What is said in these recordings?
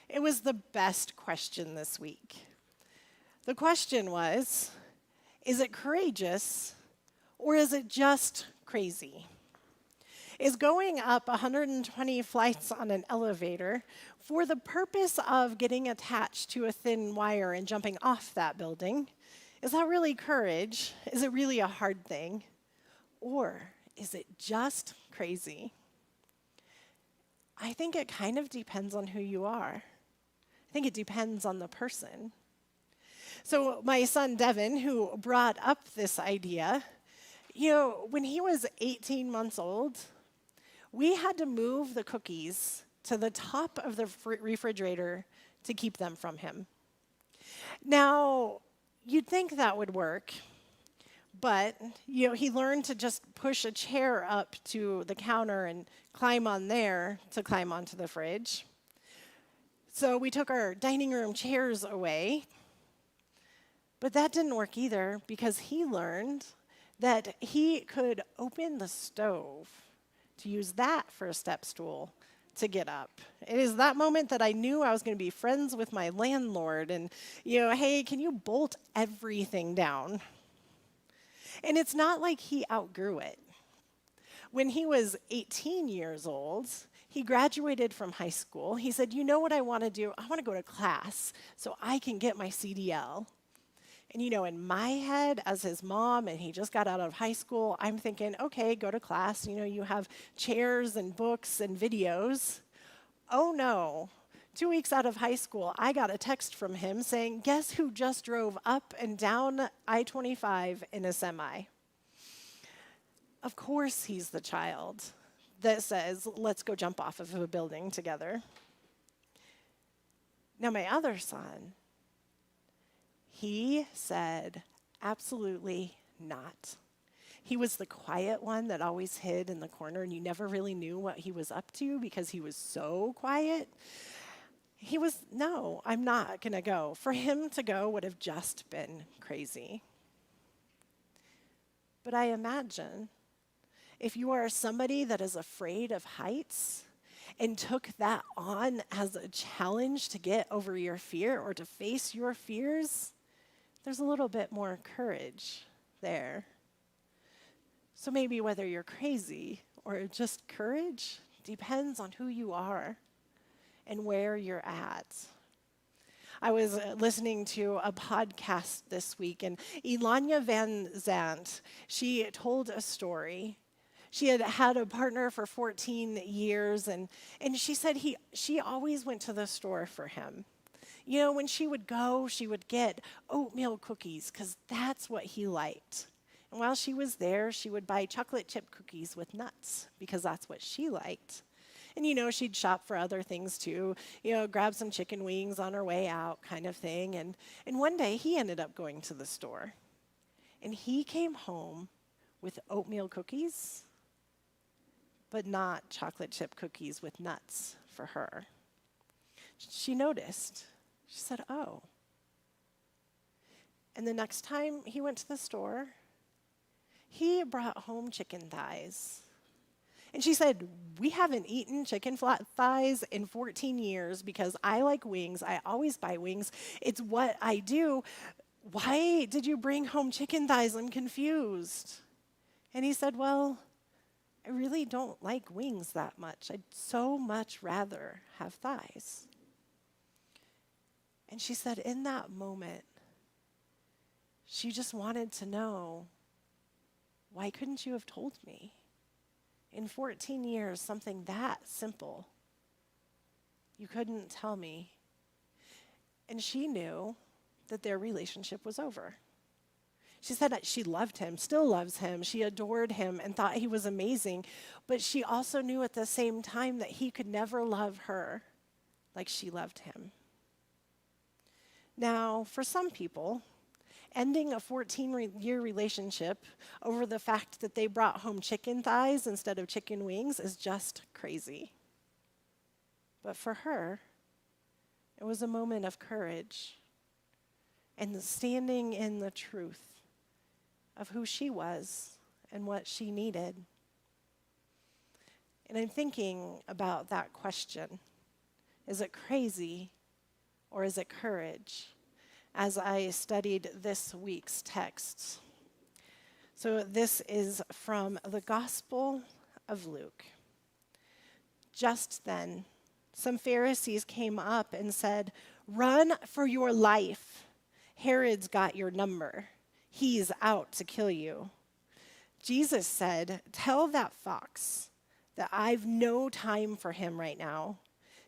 It was the best question this week. The question was, is it courageous or is it just crazy? Is going up 120 flights on an elevator for the purpose of getting attached to a thin wire and jumping off that building, is that really courage? Is it really a hard thing? Or is it just crazy? I think it kind of depends on who you are. I think it depends on the person. So my son Devin, who brought up this idea, when he was 18 months old, we had to move the cookies to the top of the refrigerator to keep them from him. Now, you'd think that would work, but he learned to just push a chair up to the counter and climb on there to climb onto the fridge. So we took our dining room chairs away, but that didn't work either because he learned that he could open the stove to use that for a step stool to get up. It is that moment that I knew I was going to be friends with my landlord and, hey, can you bolt everything down? And it's not like he outgrew it. When he was 18 years old, he graduated from high school. He said, you know what I want to do? I want to go to class so I can get my CDL. And in my head, as his mom, and he just got out of high school, I'm thinking, okay, go to class. You have chairs and books and videos. Oh no. 2 weeks out of high school, I got a text from him saying, guess who just drove up and down I-25 in a semi? Of course he's the child that says, let's go jump off of a building together. Now my other son, he said, absolutely not. He was the quiet one that always hid in the corner, and you never really knew what he was up to because he was so quiet. No, I'm not going to go. For him to go would have just been crazy. But I imagine if you are somebody that is afraid of heights and took that on as a challenge to get over your fear or to face your fears, there's a little bit more courage there. So maybe whether you're crazy or just courage depends on who you are and where you're at. I was listening to a podcast this week, and Ilanya Van Zandt, she told a story. She had had a partner for 14 years, and she said she always went to the store for him. When she would go, she would get oatmeal cookies because that's what he liked. And while she was there, she would buy chocolate chip cookies with nuts because that's what she liked. And, she'd shop for other things too, grab some chicken wings on her way out kind of thing. And one day he ended up going to the store. And he came home with oatmeal cookies, but not chocolate chip cookies with nuts for her. She noticed. She said, oh. And the next time he went to the store, he brought home chicken thighs. And she said, we haven't eaten chicken thighs in 14 years because I like wings. I always buy wings. It's what I do. Why did you bring home chicken thighs? I'm confused. And he said, well, I really don't like wings that much. I'd so much rather have thighs. And she said, in that moment, she just wanted to know, why couldn't you have told me? In 14 years, something that simple, you couldn't tell me. And she knew that their relationship was over. She said that she loved him, still loves him. She adored him and thought he was amazing. But she also knew at the same time that he could never love her like she loved him. Now, for some people, ending a 14-year relationship over the fact that they brought home chicken thighs instead of chicken wings is just crazy. But for her, it was a moment of courage and standing in the truth of who she was and what she needed. And I'm thinking about that question. Is it crazy or is it courage? As I studied this week's text. So this is from the Gospel of Luke. Just then, some Pharisees came up and said, "Run for your life. Herod's got your number. He's out to kill you." Jesus said, "Tell that fox that I've no time for him right now.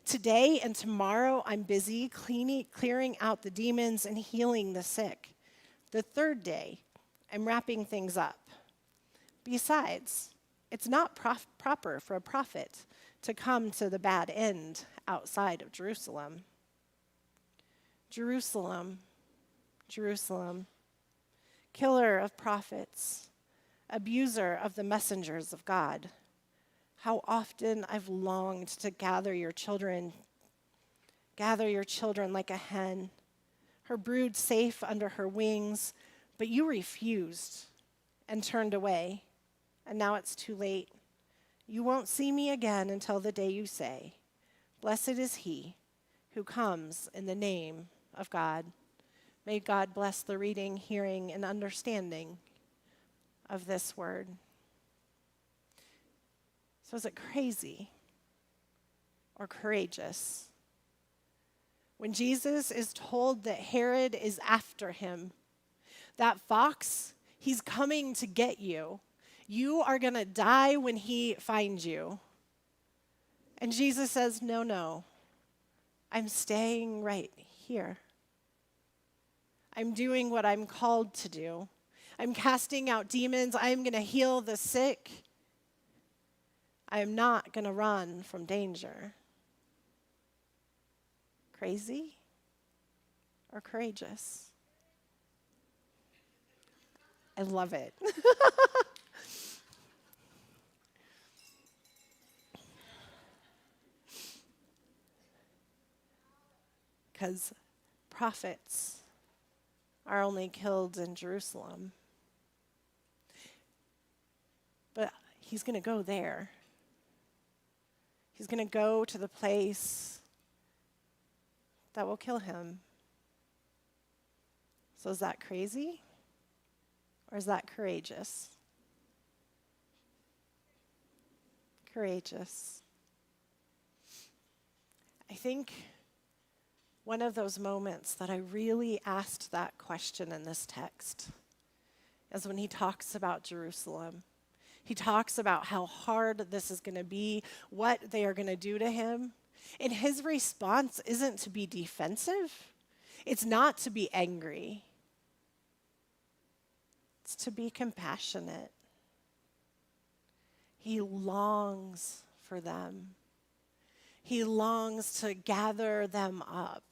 Today and tomorrow I'm busy clearing out the demons and healing the sick. The third day, I'm wrapping things up. Besides, it's not proper for a prophet to come to the bad end outside of Jerusalem. Jerusalem, Jerusalem, killer of prophets, abuser of the messengers of God. How often I've longed to gather your children like a hen, her brood safe under her wings, but you refused and turned away, and now it's too late. You won't see me again until the day you say, 'Blessed is he who comes in the name of God.'" May God bless the reading, hearing, and understanding of this word. So is it crazy or courageous when Jesus is told that Herod is after him? That fox, he's coming to get you. You are going to die when he finds you. And Jesus says, no, I'm staying right here. I'm doing what I'm called to do. I'm casting out demons. I'm going to heal the sick. I am not going to run from danger. Crazy or courageous? I love it. Because prophets are only killed in Jerusalem. But he's going to go there. He's going to go to the place that will kill him. So is that crazy? Or is that courageous? Courageous. I think one of those moments that I really asked that question in this text is when he talks about Jerusalem. He talks about how hard this is going to be, what they are going to do to him. And his response isn't to be defensive. It's not to be angry. It's to be compassionate. He longs for them. He longs to gather them up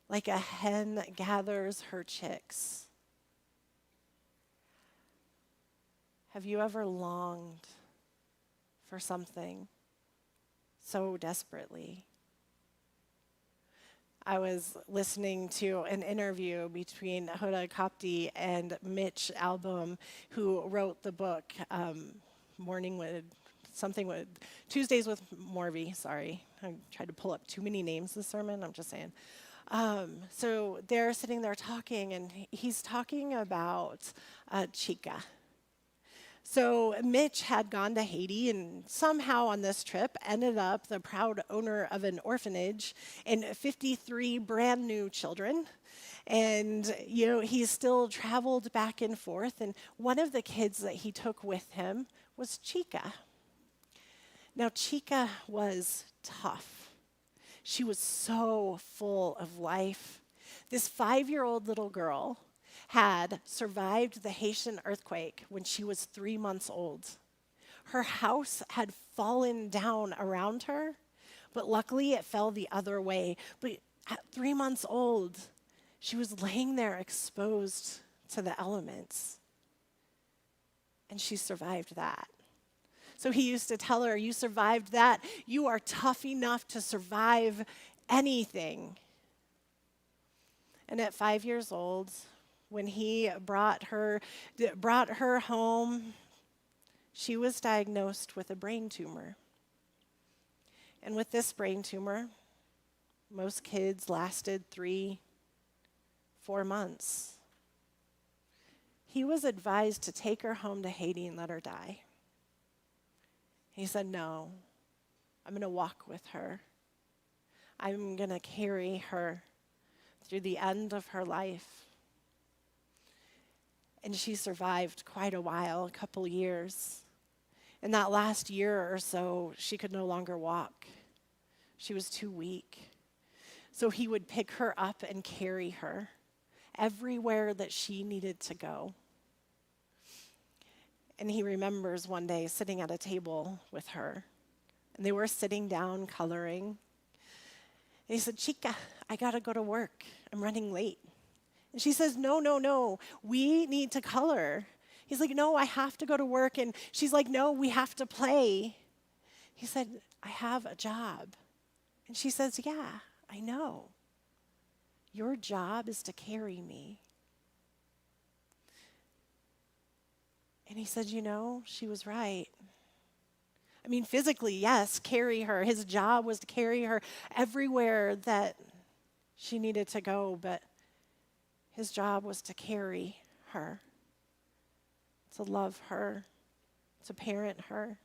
like a hen gathers her chicks. Have you ever longed for something so desperately? I was listening to an interview between Hoda Kotb and Mitch Albom, who wrote the book Tuesdays with Morvie, sorry. I tried to pull up too many names this sermon, I'm just saying. So they're sitting there talking, and he's talking about Chica. So Mitch had gone to Haiti and somehow on this trip ended up the proud owner of an orphanage and 53 brand new children. And, he's still traveled back and forth. And one of the kids that he took with him was Chica. Now, Chica was tough. She was so full of life. This 5-year-old little girl had survived the Haitian earthquake when she was 3 months old. Her house had fallen down around her, but luckily it fell the other way. But at 3 months old, she was laying there exposed to the elements. And she survived that. So he used to tell her, "You survived that. You are tough enough to survive anything." And at 5 years old, when he brought her home, she was diagnosed with a brain tumor. And with this brain tumor, Most kids lasted 3, 4 months. He was advised to take her home to Haiti and let her die. He said, no, I'm going to walk with her. I'm going to carry her through the end of her life. And she survived quite a while, a couple years. In that last year or so, she could no longer walk. She was too weak. So he would pick her up and carry her everywhere that she needed to go. And he remembers one day sitting at a table with her, and they were sitting down coloring. And he said, Chica, I gotta go to work. I'm running late. And she says, no, we need to color. He's like, no, I have to go to work. And she's like, no, we have to play. He said, I have a job. And she says, yeah, I know. Your job is to carry me. And he said, she was right. I mean, physically, yes, carry her. His job was to carry her everywhere that she needed to go, but his job was to carry her, to love her, to parent her.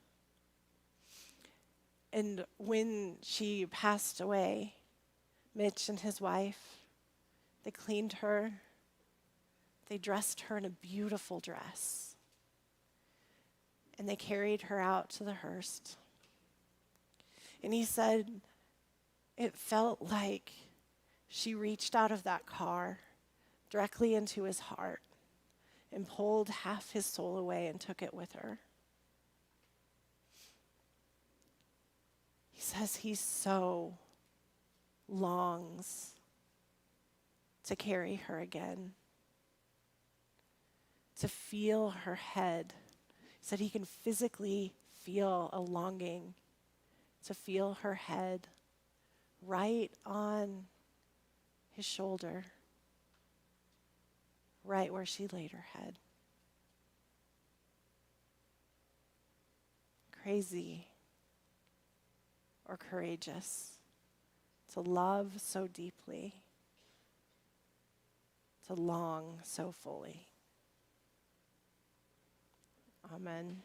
And when she passed away, Mitch and his wife, they cleaned her. They dressed her in a beautiful dress. And they carried her out to the hearse. And he said it felt like she reached out of that car directly into his heart and pulled half his soul away and took it with her. He says he so longs to carry her again, to feel her head. He said he can physically feel a longing to feel her head right on his shoulder, right where she laid her head. Crazy or courageous to love so deeply, to long so fully. Amen.